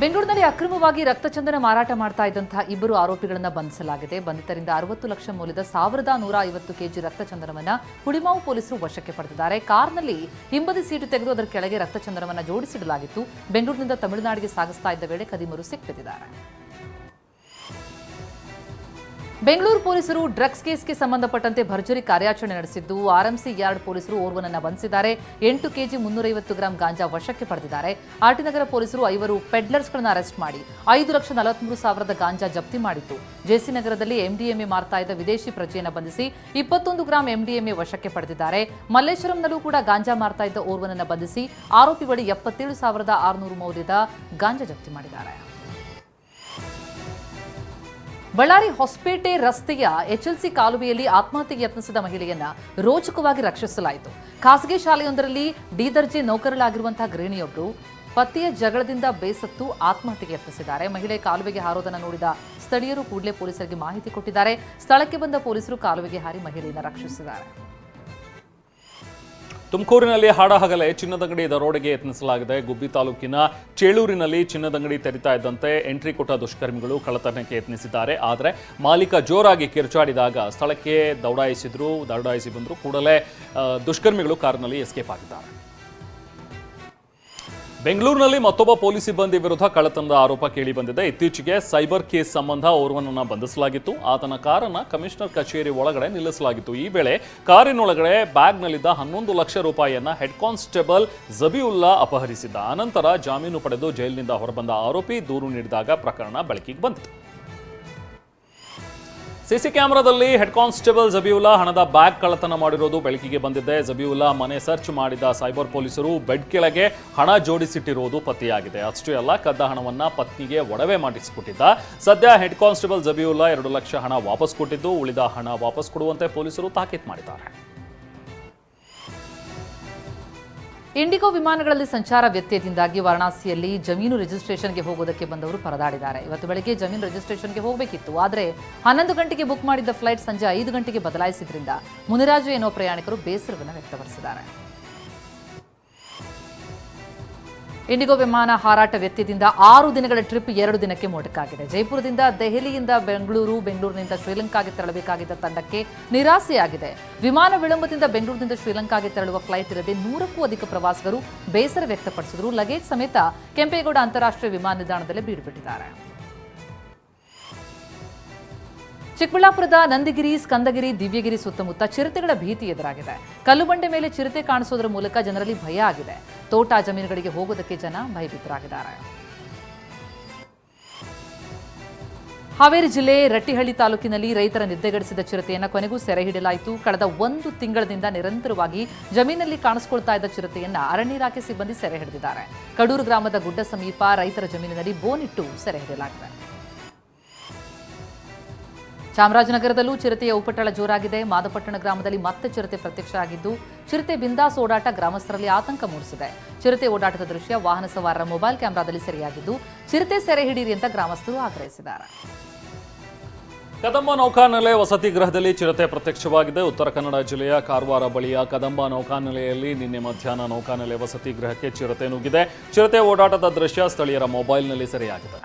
ಬೆಂಗಳೂರಿನಲ್ಲಿ ಅಕ್ರಮವಾಗಿ ರಕ್ತಚಂದನ ಮಾರಾಟ ಮಾಡ್ತಾ ಇದ್ದಂತಹ ಇಬ್ಬರು ಆರೋಪಿಗಳನ್ನು ಬಂಧಿಸಲಾಗಿದೆ. ಬಂಧಿತರಿಂದ 60 ಲಕ್ಷ ಮೌಲ್ಯದ 1150 ಕೆಜಿ ರಕ್ತಚಂದನವನ್ನು ಹುಳಿಮಾವು ಪೊಲೀಸರು ವಶಕ್ಕೆ ಪಡೆದಿದ್ದಾರೆ. ಕಾರ್ನಲ್ಲಿ ಹಿಂಬದಿ ಸೀಟು ತೆಗೆದು ಅದರ ಕೆಳಗೆ ರಕ್ತಚಂದನವನ್ನು ಜೋಡಿಸಿಡಲಾಗಿತ್ತು. ಬೆಂಗಳೂರಿನಿಂದ ತಮಿಳುನಾಡಿಗೆ ಸಾಗಿಸ್ತಾ ಇದ್ದ ವೇಳೆ ಕದಿಮರು ಸಿಕ್ಕಿಬಿದ್ದಿದ್ದಾರೆ. ಬೆಂಗಳೂರು ಪೊಲೀಸರು ಡ್ರಗ್ಸ್ ಕೇಸ್ಗೆ ಸಂಬಂಧಪಟ್ಟಂತೆ ಭರ್ಜರಿ ಕಾರ್ಯಾಚರಣೆ ನಡೆಸಿದ್ದು ಆರ್ಎಂಸಿ ಯಾರ್ಡ್ ಪೊಲೀಸರು ಓರ್ವನನ್ನ ಬಂಧಿಸಿದ್ದಾರೆ. 8 ಕೆಜಿ 350 ಗ್ರಾಂ ಗಾಂಜಾ ವಶಕ್ಕೆ ಪಡೆದಿದ್ದಾರೆ. ಆರ್ಟಿನಗರ ಪೊಲೀಸರು 5 ಪೆಡ್ಲರ್ಸ್ಗಳನ್ನು ಅರೆಸ್ಟ್ ಮಾಡಿ 5,43,000 ಗಾಂಜಾ ಜಪ್ತಿ ಮಾಡಿತ್ತು. ಜೆಸಿ ನಗರದಲ್ಲಿ ಎಂಡಿಎಂಎ ಮಾರ್ತಾ ಇದ್ದ ವಿದೇಶಿ ಪ್ರಜೆಯನ್ನು ಬಂಧಿಸಿ 21 ಗ್ರಾಂ ಎಂಡಿಎಂಎ ವಶಕ್ಕೆ ಪಡೆದಿದ್ದಾರೆ. ಮಲ್ಲೇಶ್ವರಂನಲ್ಲೂ ಕೂಡ ಗಾಂಜಾ ಮಾರ್ತಾ ಇದ್ದ ಓರ್ವನನ್ನ ಬಂಧಿಸಿ ಆರೋಪಿ ಬಳಿ 77,600 ಮೌಲ್ಯದ ಗಾಂಜಾ ಜಪ್ತಿ ಮಾಡಿದ್ದಾರೆ. ಬಳ್ಳಾರಿ ಹೊಸಪೇಟೆ ರಸ್ತೆಯ ಎಚ್ಎಲ್ಸಿ ಕಾಲುವೆಯಲ್ಲಿ ಆತ್ಮಹತ್ಯೆಗೆ ಯತ್ನಿಸಿದ ಮಹಿಳೆಯನ್ನ ರೋಚಕವಾಗಿ ರಕ್ಷಿಸಲಾಯಿತು. ಖಾಸಗಿ ಶಾಲೆಯೊಂದರಲ್ಲಿ ಡಿ ದರ್ಜೆ ನೌಕರಳಾಗಿರುವಂತಹ ಗೃಹಿಣಿಯೊಬ್ಬರು ಪತಿಯ ಜಗಳದಿಂದ ಬೇಸತ್ತು ಆತ್ಮಹತ್ಯೆಗೆ ಯತ್ನಿಸಿದ್ದಾರೆ. ಮಹಿಳೆ ಕಾಲುವೆಗೆ ಹಾರೋದನ್ನು ನೋಡಿದ ಸ್ಥಳೀಯರು ಕೂಡಲೇ ಪೊಲೀಸರಿಗೆ ಮಾಹಿತಿ ಕೊಟ್ಟಿದ್ದಾರೆ. ಸ್ಥಳಕ್ಕೆ ಬಂದ ಪೊಲೀಸರು ಕಾಲುವೆಗೆ ಹಾರಿ ಮಹಿಳೆಯನ್ನು ರಕ್ಷಿಸಿದ್ದಾರೆ. ತುಮಕೂರಿನಲ್ಲಿ ಹಾಡಹಗಲೇ ಚಿನ್ನದಂಗಡಿ ದರೋಡೆಗೆ ಯತ್ನಿಸಲಾಗಿದೆ. ಗುಬ್ಬಿ ತಾಲೂಕಿನ ಚೇಳೂರಿನಲ್ಲಿ ಚಿನ್ನದಂಗಡಿ ತೆರಿತಾ ಇದ್ದಂತೆ ಎಂಟ್ರಿ ಕೊಟ್ಟ ದುಷ್ಕರ್ಮಿಗಳು ಕಳ್ಳತನಕ್ಕೆ ಯತ್ನಿಸಿದ್ದಾರೆ. ಆದರೆ ಮಾಲೀಕ ಜೋರಾಗಿ ಕಿರುಚಾಡಿದಾಗ ಸ್ಥಳಕ್ಕೆ ದೌಡಾಯಿಸಿ ಬಂದರು. ಕೂಡಲೇ ದುಷ್ಕರ್ಮಿಗಳು ಕಾರಿನಲ್ಲಿ ಎಸ್ಕೇಪ್ ಆಗಿದ್ದಾರೆ. ಬೆಂಗಳೂರಿನಲ್ಲಿ ಮತ್ತೊಬ್ಬ ಪೊಲೀಸ್ ಸಿಬ್ಬಂದಿ ವಿರುದ್ಧ ಕಳ್ಳತನದ ಆರೋಪ ಕೇಳಿಬಂದಿದೆ. ಇತ್ತೀಚೆಗೆ ಸೈಬರ್ ಕೇಸ್ ಸಂಬಂಧ ಓರ್ವನನ್ನು ಬಂಧಿಸಲಾಗಿತ್ತು. ಆತನ ಕಾರನ್ನು ಕಮಿಷನರ್ ಕಚೇರಿ ಒಳಗಡೆ ನಿಲ್ಲಿಸಲಾಗಿತ್ತು. ಈ ವೇಳೆ ಕಾರಿನೊಳಗಡೆ ಬ್ಯಾಗ್ನಲ್ಲಿದ್ದ 11 ಲಕ್ಷ ರೂಪಾಯಿಯನ್ನು ಹೆಡ್ ಕಾನ್ಸ್ಟೇಬಲ್ ಜಬಿಯುಲ್ಲಾ ಅಪಹರಿಸಿದ್ದ. ಅನಂತರ ಜಾಮೀನು ಪಡೆದು ಜೈಲಿನಿಂದ ಹೊರಬಂದ ಆರೋಪಿ ದೂರು ನೀಡಿದಾಗ ಪ್ರಕರಣ ಬೆಳಕಿಗೆ ಬಂದಿತು. ಸಿಸಿ ಕ್ಯಾಮೆರಾದಲ್ಲಿ ಹೆಡ್ ಕಾನ್ಸ್ಟೇಬಲ್ ಜಬಿಯುಲ್ಲಾ ಹಣದ ಬ್ಯಾಗ್ ಕಳ್ಳತನ ಮಾಡಿರೋದು ಬೆಳಕಿಗೆ ಬಂದಿದೆ. ಜಬಿಯುಲ್ಲಾ ಮನೆ ಸರ್ಚ್ ಮಾಡಿದ ಸೈಬರ್ ಪೊಲೀಸರು ಬೆಡ್ ಕೆಳಗೆ ಹಣ ಜೋಡಿಸಿಟ್ಟಿರುವುದು ಪತ್ತೆಯಾಗಿದೆ. ಅಷ್ಟೇ ಅಲ್ಲ, ಕದ್ದ ಹಣವನ್ನ ಪತ್ನಿಗೆ ಒಡವೆ ಮಾಡಿಸಿಕೊಟ್ಟಿದ್ದ. ಸದ್ಯ ಹೆಡ್ ಕಾನ್ಸ್ಟೇಬಲ್ ಜಬಿಯುಲ್ಲಾ 2 ಲಕ್ಷ ಹಣ ವಾಪಸ್ ಕೊಟ್ಟಿದ್ದು, ಉಳಿದ ಹಣ ವಾಪಸ್ ಕೊಡುವಂತೆ ಪೊಲೀಸರು ತಾಕೀತು ಮಾಡಿದ್ದಾರೆ. ಇಂಡಿಗೋ ವಿಮಾನಗಳಲ್ಲಿ ಸಂಚಾರ ವ್ಯತ್ಯಯದಿಂದಾಗಿ ವಾರಣಾಸಿಯಲ್ಲಿ ಜಮೀನು ರಿಜಿಸ್ಟ್ರೇಷನ್ಗೆ ಹೋಗೋದಕ್ಕೆ ಬಂದವರು ಪರದಾಡಿದ್ದಾರೆ. ಇವತ್ತು ಬೆಳಗ್ಗೆ ಜಮೀನು ರಿಜಿಸ್ಟ್ರೇಷನ್ಗೆ ಹೋಗಬೇಕಿತ್ತು. ಆದರೆ 11 ಗಂಟೆಗೆ ಬುಕ್ ಮಾಡಿದ್ದ ಫ್ಲೈಟ್ ಸಂಜೆ 5 ಗಂಟೆಗೆ ಬದಲಾಯಿಸಿದ್ರಿಂದ ಮುನಿರಾಜು ಎನ್ನುವ ಪ್ರಯಾಣಿಕರು ಬೇಸರವನ್ನು ವ್ಯಕ್ತಪಡಿಸಿದ್ದಾರೆ. ಇಂಡಿಗೋ ವಿಮಾನ ಹಾರಾಟ ವ್ಯತ್ಯಯದಿಂದ 6 ದಿನಗಳ ಟ್ರಿಪ್ 2 ದಿನಕ್ಕೆ ಮೊಟಕಾಗಿದೆ. ಜೈಪುರದಿಂದ ದೆಹಲಿಯಿಂದ ಬೆಂಗಳೂರಿನಿಂದ ಶ್ರೀಲಂಕಾಗೆ ತೆರಳಬೇಕಾಗಿದ್ದ ತಂಡಕ್ಕೆ ನಿರಾಸೆಯಾಗಿದೆ. ವಿಮಾನ ವಿಳಂಬದಿಂದ ಬೆಂಗಳೂರಿನಿಂದ ಶ್ರೀಲಂಕಾಗೆ ತೆರಳುವ ಫ್ಲೈಟ್ ಇರದೆ 100ಕ್ಕೂ ಅಧಿಕ ಪ್ರವಾಸಿಗರು ಬೇಸರ ವ್ಯಕ್ತಪಡಿಸಿದರು. ಲಗೇಜ್ ಸಮೇತ ಕೆಂಪೇಗೌಡ ಅಂತಾರಾಷ್ಟ್ರೀಯ ವಿಮಾನ ನಿಲ್ದಾಣದಲ್ಲಿ ಬೀಡುಬಿಟ್ಟಿದ್ದಾರೆ. ಚಿಕ್ಕಬಳ್ಳಾಪುರದ ನಂದಿಗಿರಿ, ಸ್ಕಂದಗಿರಿ, ದಿವ್ಯಗಿರಿ ಸುತ್ತಮುತ್ತ ಚಿರತೆಗಳ ಭೀತಿ ಎದುರಾಗಿದೆ. ಕಲ್ಲುಬಂಡೆ ಮೇಲೆ ಚಿರತೆ ಕಾಣಿಸೋದ್ರ ಮೂಲಕ ಜನರಲ್ಲಿ ಭಯ ಆಗಿದೆ. ತೋಟ ಜಮೀನುಗಳಿಗೆ ಹೋಗೋದಕ್ಕೆ ಜನ ಭಯಭೀತರಾಗಿದ್ದಾರೆ. ಹಾವೇರಿ ಜಿಲ್ಲೆ ರಟ್ಟಿಹಳ್ಳಿ ತಾಲೂಕಿನಲ್ಲಿ ರೈತರ ನಿದ್ದೆಗೆಡಿಸಿದ ಚಿರತೆಯನ್ನು ಕೊನೆಗೂ ಸೆರೆ ಹಿಡಿಯಲಾಯಿತು. ಕಳೆದ 1 ತಿಂಗಳಿಂದ ನಿರಂತರವಾಗಿ ಜಮೀನಲ್ಲಿ ಕಾಣಿಸಿಕೊಳ್ತಾ ಇದ್ದ ಚಿರತೆಯನ್ನು ಅರಣ್ಯ ಇಲಾಖೆ ಸಿಬ್ಬಂದಿ ಸೆರೆ ಹಿಡಿದಿದ್ದಾರೆ. ಕಡೂರು ಗ್ರಾಮದ ಗುಡ್ಡ ಸಮೀಪ ರೈತರ ಜಮೀನಿನಲ್ಲಿ ಬೋನಿಟ್ಟು ಸೆರೆ ಹಿಡಿಯಲಾಗಿದೆ. ಚಾಮರಾಜನಗರದಲ್ಲೂ ಚಿರತೆಯ ಉಪಟಳ ಜೋರಾಗಿದೆ. ಮಾದಪಟ್ಟಣ ಗ್ರಾಮದಲ್ಲಿ ಮತ್ತೆ ಚಿರತೆ ಪ್ರತ್ಯಕ್ಷ ಆಗಿದ್ದು, ಚಿರತೆ ಬಿಂದಾಸ್ ಓಡಾಟ ಗ್ರಾಮಸ್ಥರಲ್ಲಿ ಆತಂಕ ಮೂಡಿಸಿದೆ. ಚಿರತೆ ಓಡಾಟದ ದೃಶ್ಯ ವಾಹನ ಸವಾರರ ಮೊಬೈಲ್ ಕ್ಯಾಮೆರಾದಲ್ಲಿ ಸೆರೆಯಾಗಿದ್ದು, ಚಿರತೆ ಸೆರೆ ಹಿಡಿಯಿರಿ ಅಂತ ಗ್ರಾಮಸ್ಥರು ಆಗ್ರಹಿಸಿದ್ದಾರೆ. ಕದಂಬ ನೌಕಾನೆಲೆ ವಸತಿ ಗೃಹದಲ್ಲಿ ಚಿರತೆ ಪ್ರತ್ಯಕ್ಷವಾಗಿದೆ. ಉತ್ತರ ಕನ್ನಡ ಜಿಲ್ಲೆಯ ಕಾರವಾರ ಬಳಿಯ ಕದಂಬ ನೌಕಾನೆಲೆಯಲ್ಲಿ ನಿನ್ನೆ ಮಧ್ಯಾಹ್ನ ನೌಕಾನೆಲೆ ವಸತಿ ಗೃಹಕ್ಕೆ ಚಿರತೆ ನುಗ್ಗಿದೆ. ಚಿರತೆ ಓಡಾಟದ ದೃಶ್ಯ ಸ್ಥಳೀಯರ ಮೊಬೈಲ್ನಲ್ಲಿ ಸೆರೆಯಾಗಿದೆ.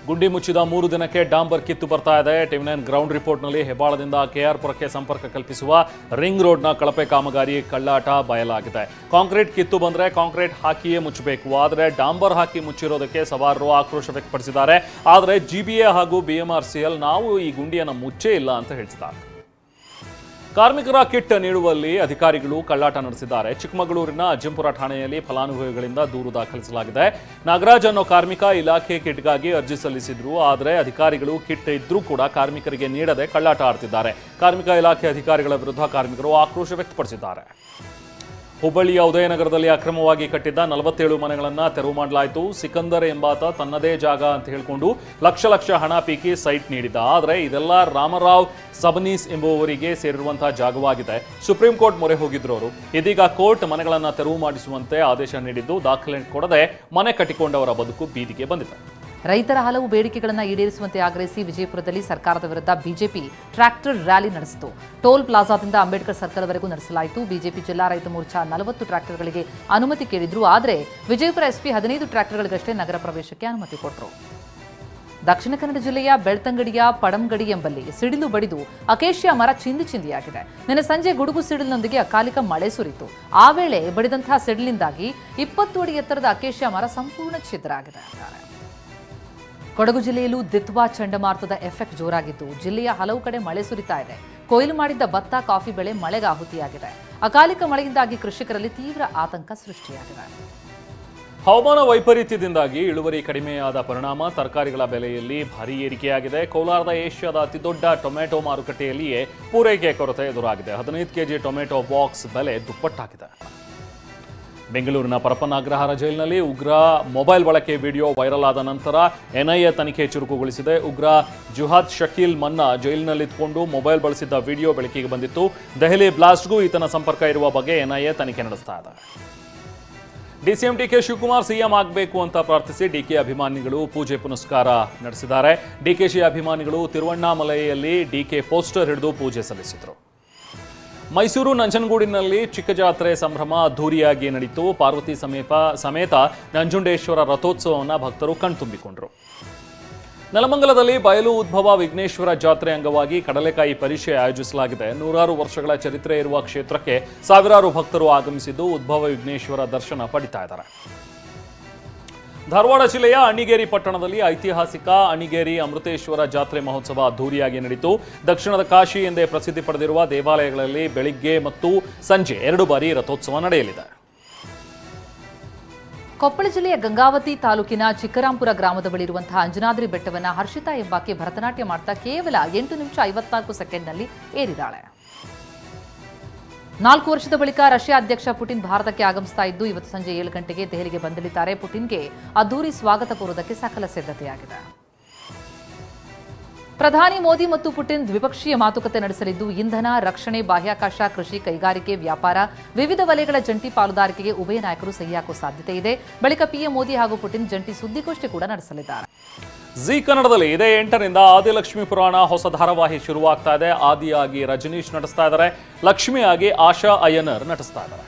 ಗುಂಡಿ ಮುಚ್ಚಿದ 3 ದಿನಕ್ಕೆ ಡಾಂಬರ್ ಕಿತ್ತು ಬರ್ತಾ ಇದೆ. ಟಿವಿ9 ಗ್ರೌಂಡ್ ರಿಪೋರ್ಟ್ನಲ್ಲಿ ಹೆಬ್ಬಾಳದಿಂದ ಕೆಆರ್ಪುರಕ್ಕೆ ಸಂಪರ್ಕ ಕಲ್ಪಿಸುವ ರಿಂಗ್ ರೋಡ್ನ ಕಳಪೆ ಕಾಮಗಾರಿ ಕಳ್ಳಾಟ ಬಯಲಾಗಿದೆ. ಕಾಂಕ್ರೀಟ್ ಕಿತ್ತು ಬಂದರೆ ಕಾಂಕ್ರೀಟ್ ಹಾಕಿಯೇ ಮುಚ್ಚಬೇಕು. ಆದರೆ ಡಾಂಬರ್ ಹಾಕಿ ಮುಚ್ಚಿರೋದಕ್ಕೆ ಸವಾರರು ಆಕ್ರೋಶ ವ್ಯಕ್ತಪಡಿಸಿದ್ದಾರೆ. ಆದರೆ ಜಿಬಿಎ ಹಾಗೂ ಬಿಎಂಆರ್ಸಿಎಲ್ ನಾವು ಈ ಗುಂಡಿಯನ್ನು ಮುಚ್ಚೇ ಇಲ್ಲ ಅಂತ ಹೇಳ್ತಿದ್ದಾರೆ. ಕಾರ್ಮಿಕರ ಕಿಟ್ ನೀಡುವಲ್ಲಿ ಅಧಿಕಾರಿಗಳು ಕಳ್ಳಾಟ ನಡೆಸಿದ್ದಾರೆ. ಚಿಕ್ಕಮಗಳೂರಿನ ಅಜ್ಜಂಪುರ ಠಾಣೆಯಲ್ಲಿ ಫಲಾನುಭವಿಗಳಿಂದ ದೂರು ದಾಖಲಿಸಲಾಗಿದೆ. ನಾಗರಾಜ್ ಅನ್ನೋ ಕಾರ್ಮಿಕ ಇಲಾಖೆ ಕಿಟ್ಗಾಗಿ ಅರ್ಜಿ ಸಲ್ಲಿಸಿದ್ರು. ಆದರೆ ಅಧಿಕಾರಿಗಳು ಕಿಟ್ ಇದ್ರೂ ಕೂಡ ಕಾರ್ಮಿಕರಿಗೆ ನೀಡದೆ ಕಳ್ಳಾಟ ಆಡ್ತಿದ್ದಾರೆ. ಕಾರ್ಮಿಕ ಇಲಾಖೆ ಅಧಿಕಾರಿಗಳ ವಿರುದ್ಧ ಕಾರ್ಮಿಕರು ಆಕ್ರೋಶ ವ್ಯಕ್ತಪಡಿಸಿದ್ದಾರೆ. ಹುಬ್ಬಳ್ಳಿಯ ಉದಯನಗರದಲ್ಲಿ ಅಕ್ರಮವಾಗಿ ಕಟ್ಟಿದ್ದ 47 ಮನೆಗಳನ್ನು ತೆರವು ಮಾಡಲಾಯಿತು. ಸಿಕಂದರ್ ಎಂಬಾತ ತನ್ನದೇ ಜಾಗ ಅಂತ ಹೇಳಿಕೊಂಡು ಲಕ್ಷ ಹಣ ಪೀಕಿ ಸೈಟ್ ನೀಡಿದ್ದ. ಆದರೆ ಇದೆಲ್ಲ ರಾಮರಾವ್ ಸಬನೀಸ್ ಎಂಬುವವರಿಗೆ ಸೇರಿರುವಂತಹ ಜಾಗವಾಗಿದೆ. ಸುಪ್ರೀಂ ಕೋರ್ಟ್ ಮೊರೆ ಹೋಗಿದ್ರು ಅವರು. ಇದೀಗ ಕೋರ್ಟ್ ಮನೆಗಳನ್ನು ತೆರವು ಮಾಡಿಸುವಂತೆ ಆದೇಶ ನೀಡಿದ್ದು, ದಾಖಲೆ ಕೊಡದೆ ಮನೆ ಕಟ್ಟಿಕೊಂಡವರ ಬದುಕು ಬೀದಿಗೆ ಬಂದಿದೆ. ರೈತರ ಹಲವು ಬೇಡಿಕೆಗಳನ್ನು ಈಡೇರಿಸುವಂತೆ ಆಗ್ರಹಿಸಿ ವಿಜಯಪುರದಲ್ಲಿ ಸರ್ಕಾರದ ವಿರುದ್ಧ ಬಿಜೆಪಿ ಟ್ರ್ಯಾಕ್ಟರ್ ರ್ಯಾಲಿ ನಡೆಸಿತು. ಟೋಲ್ ಪ್ಲಾಜಾದಿಂದ ಅಂಬೇಡ್ಕರ್ ಸರ್ಕಲ್ವರೆಗೂ ನಡೆಸಲಾಯಿತು. ಬಿಜೆಪಿ ಜಿಲ್ಲಾ ರೈತ ಮೋರ್ಚಾ 40 ಟ್ರ್ಯಾಕ್ಟರ್ಗಳಿಗೆ ಅನುಮತಿ ಕೇಳಿದ್ರು. ಆದರೆ ವಿಜಯಪುರ ಎಸ್ಪಿ 15 ಟ್ರ್ಯಾಕ್ಟರ್ಗಳಿಗಷ್ಟೇ ನಗರ ಪ್ರವೇಶಕ್ಕೆ ಅನುಮತಿ ಕೊಟ್ಟರು. ದಕ್ಷಿಣ ಕನ್ನಡ ಜಿಲ್ಲೆಯ ಬೆಳ್ತಂಗಡಿಯ ಪಡಂಗಡಿ ಎಂಬಲ್ಲಿ ಸಿಡಿಲು ಬಡಿದು ಅಕೇಶಿಯಾ ಮರ ಚಿಂದಿಯಾಗಿದೆ. ನಿನ್ನೆ ಸಂಜೆ ಗುಡುಗು ಸಿಡಿಲಿನೊಂದಿಗೆ ಅಕಾಲಿಕ ಮಳೆ ಸುರಿಯಿತು. ಆ ವೇಳೆ ಬಡಿದಂತಹ ಸಿಡಿಲಿನಿಂದಾಗಿ 20 ಅಡಿ ಎತ್ತರದ ಅಕೇಶಿಯಾ ಮರ ಸಂಪೂರ್ಣ ಛಿದ್ರ ಆಗಿದೆ. ಕೊಡಗು ಜಿಲ್ಲೆಯಲ್ಲೂ ದಿತ್ವಾ ಚಂಡಮಾರುತದ ಎಫೆಕ್ಟ್ ಜೋರಾಗಿದ್ದು ಜಿಲ್ಲೆಯ ಹಲವು ಕಡೆ ಮಳೆ ಸುರಿತಾ ಇದೆ. ಕೊಯ್ಲು ಮಾಡಿದ್ದ ಭತ್ತ, ಕಾಫಿ ಬೆಳೆ ಮಳೆಗೆ ಆಹುತಿಯಾಗಿದೆ. ಅಕಾಲಿಕ ಮಳೆಯಿಂದಾಗಿ ಕೃಷಿಕರಲ್ಲಿ ತೀವ್ರ ಆತಂಕ ಸೃಷ್ಟಿಯಾಗಿದೆ. ಹವಾಮಾನ ವೈಪರೀತ್ಯದಿಂದಾಗಿ ಇಳುವರಿ ಕಡಿಮೆಯಾದ ಪರಿಣಾಮ ತರಕಾರಿಗಳ ಬೆಲೆಯಲ್ಲಿ ಭಾರೀ ಏರಿಕೆಯಾಗಿದೆ. ಕೋಲಾರದ ಏಷ್ಯಾದ ಅತಿದೊಡ್ಡ ಟೊಮೆಟೊ ಮಾರುಕಟ್ಟೆಯಲ್ಲಿಯೇ ಪೂರೈಕೆ ಕೊರತೆ ಎದುರಾಗಿದೆ. 15 ಕೆಜಿ ಟೊಮೆಟೊ ಬಾಕ್ಸ್ ಬೆಲೆ ದುಪ್ಪಟ್ಟಾಗಿದೆ. ಬೆಂಗಳೂರಿನ ಪರಪ್ಪನ ಅಗ್ರಹಾರ ಜೈಲಿನಲ್ಲಿ ಉಗ್ರ ಮೊಬೈಲ್ ಬಳಕೆ ವಿಡಿಯೋ ವೈರಲ್ ಆದ ನಂತರ ಎನ್ಐಎ ತನಿಖೆ ಚುರುಕುಗೊಳಿಸಿದೆ. ಉಗ್ರ ಜುಹಾದ್ ಶಕೀಲ್ ಮನ್ನಾ ಜೈಲಿನಲ್ಲಿದ್ದುಕೊಂಡು ಮೊಬೈಲ್ ಬಳಸಿದ್ದ ವಿಡಿಯೋ ಬೆಳಕಿಗೆ ಬಂದಿತ್ತು. ದೆಹಲಿ ಬ್ಲಾಸ್ಟ್ಗೂ ಈತನ ಸಂಪರ್ಕ ಇರುವ ಬಗ್ಗೆ ಎನ್ಐಎ ತನಿಖೆ ನಡೆಸ್ತಾ ಇದೆ. ಡಿಸಿಎಂ ಡಿಕೆ ಶಿವಕುಮಾರ್ ಸಿಎಂ ಆಗಬೇಕು ಅಂತ ಪ್ರಾರ್ಥಿಸಿ ಡಿಕೆ ಅಭಿಮಾನಿಗಳು ಪೂಜೆ ಪುನಸ್ಕಾರ ನಡೆಸಿದ್ದಾರೆ. ಡಿಕೆಶಿ ಅಭಿಮಾನಿಗಳು ತಿರುವಣ್ಣಾಮಲೈಯಲ್ಲಿ ಡಿಕೆ ಪೋಸ್ಟರ್ ಹಿಡಿದು ಪೂಜೆ ಸಲ್ಲಿಸಿದರು. ಮೈಸೂರು ನಂಜನಗೂಡಿನಲ್ಲಿ ಚಿಕ್ಕ ಜಾತ್ರೆ ಸಂಭ್ರಮ ಅದ್ದೂರಿಯಾಗಿ ನಡೆಯಿತು. ಪಾರ್ವತಿ ಸಮೇತ ನಂಜುಂಡೇಶ್ವರ ರಥೋತ್ಸವವನ್ನು ಭಕ್ತರು ಕಣ್ತುಂಬಿಕೊಂಡರು. ನೆಲಮಂಗಲದಲ್ಲಿ ಬಯಲು ಉದ್ಭವ ವಿಘ್ನೇಶ್ವರ ಜಾತ್ರೆ ಅಂಗವಾಗಿ ಕಡಲೆಕಾಯಿ ಪರಿಷೆ ಆಯೋಜಿಸಲಾಗಿದೆ. 100 ವರ್ಷಗಳ ಚರಿತ್ರೆ ಇರುವ ಕ್ಷೇತ್ರಕ್ಕೆ ಸಾವಿರಾರು ಭಕ್ತರು ಆಗಮಿಸಿದ್ದು ಉದ್ಭವ ವಿಘ್ನೇಶ್ವರ ದರ್ಶನ ಪಡಿತಾ ಇದ್ದಾರೆ. ಧಾರವಾಡ ಜಿಲ್ಲೆಯ ಅಣ್ಣಿಗೇರಿ ಪಟ್ಟಣದಲ್ಲಿ ಐತಿಹಾಸಿಕ ಅಣ್ಣಿಗೇರಿ ಅಮೃತೇಶ್ವರ ಜಾತ್ರೆ ಮಹೋತ್ಸವ ಅದ್ದೂರಿಯಾಗಿ ನಡೆಯಿತು. ದಕ್ಷಿಣದ ಕಾಶಿ ಎಂದೇ ಪ್ರಸಿದ್ಧಿ ಪಡೆದಿರುವ ದೇವಾಲಯಗಳಲ್ಲಿ ಬೆಳಿಗ್ಗೆ ಮತ್ತು ಸಂಜೆ 2 ಬಾರಿ ರಥೋತ್ಸವ ನಡೆಯಲಿದೆ. ಕೊಪ್ಪಳ ಜಿಲ್ಲೆಯ ಗಂಗಾವತಿ ತಾಲೂಕಿನ ಚಿಕ್ಕರಾಂಪುರ ಗ್ರಾಮದ ಬಳಿ ಇರುವಂತಹ ಅಂಜನಾದ್ರಿ ಬೆಟ್ಟವನ್ನು ಹರ್ಷಿತಾ ಎಂಬಾಕೆ ಭರತನಾಟ್ಯ ಮಾಡ್ತಾ ಕೇವಲ 8 ನಿಮಿಷ 54 ಸೆಕೆಂಡ್ನಲ್ಲಿ ಏರಿದಾಳೆ. 4 ವರ್ಷದ ಬಳಿಕ ರಷ್ಯಾ ಅಧ್ಯಕ್ಷ ಪುಟಿನ್ ಭಾರತಕ್ಕೆ ಆಗಮಿಸ್ತಾ ಇದ್ದು ಇವತ್ತು ಸಂಜೆ 7 ಗಂಟೆಗೆ ದೆಹಲಿಗೆ ಬಂದಿಳಿದ್ದಾರೆ. ಪುಟಿನ್ಗೆ ಅದ್ದೂರಿ ಸ್ವಾಗತ ಕೋರುವುದಕ್ಕೆ ಸಕಲ ಸಿದ್ಧತೆಯಾಗಿದೆ. ಪ್ರಧಾನಿ ಮೋದಿ ಮತ್ತು ಪುಟಿನ್ ದ್ವಿಪಕ್ಷೀಯ ಮಾತುಕತೆ ನಡೆಸಲಿದ್ದು ಇಂಧನ, ರಕ್ಷಣೆ, ಬಾಹ್ಯಾಕಾಶ, ಕೃಷಿ, ಕೈಗಾರಿಕೆ, ವ್ಯಾಪಾರ, ವಿವಿಧ ವಲಯಗಳ ಜಂಟಿ ಪಾಲುದಾರಿಕೆಗೆ ಉಭಯ ನಾಯಕರು ಸಹಿ ಹಾಕುವ ಸಾಧ್ಯತೆ ಇದೆ. ಬಳಿಕ ಪಿಎಂ ಮೋದಿ ಹಾಗೂ ಪುಟಿನ್ ಜಂಟಿ ಸುದ್ದಿಗೋಷ್ಠಿ ಕೂಡ ನಡೆಸಲಿದ್ದಾರೆ. ಜಿ ಕನ್ನಡದಲ್ಲಿ ಇದೇ 8ರಿಂದ ಆದಿಲಕ್ಷ್ಮಿ ಪುರಾಣ ಹೊಸ ಧಾರಾವಾಹಿ ಶುರುವಾಗ್ತಾ ಇದೆ. ಆದಿಯಾಗಿ ರಜನೀಶ್ ನಟಿಸ್ತಾ ಇದ್ದಾರೆ, ಲಕ್ಷ್ಮಿಯಾಗಿ ಆಶಾ ಅಯ್ಯನರ್ ನಟಿಸ್ತಾ ಇದ್ದಾರೆ.